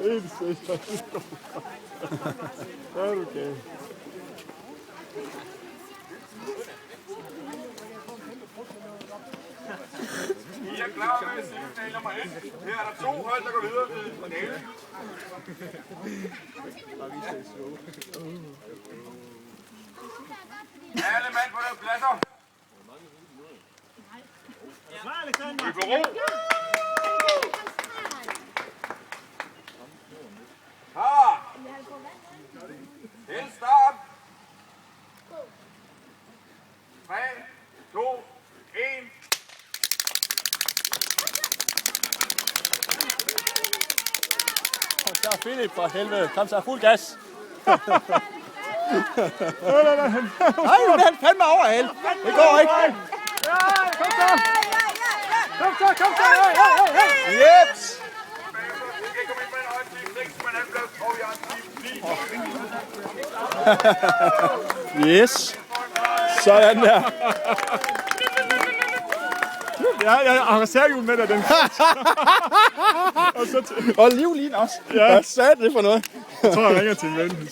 Helt sikkert. Det er du okay. I er klar med semifinal nummer 1. Her er der 2 hold, der går videre til finalen. Alle mand på deres pladser. Vi får ro. Klar. Til start. 3, 2, 1. Der er Philip for helvede. Kom så, fuld gas. Nej, nu er han fandme overhæld. Det går ikke. Kom så. Kom så, kom så. Jeps. Yes. Sådan der. Ja, jeg har reservehjul med dig, den. Og livlin også. Ja. Hvad sagde det for noget? Jeg tror, jeg ringer til en ven.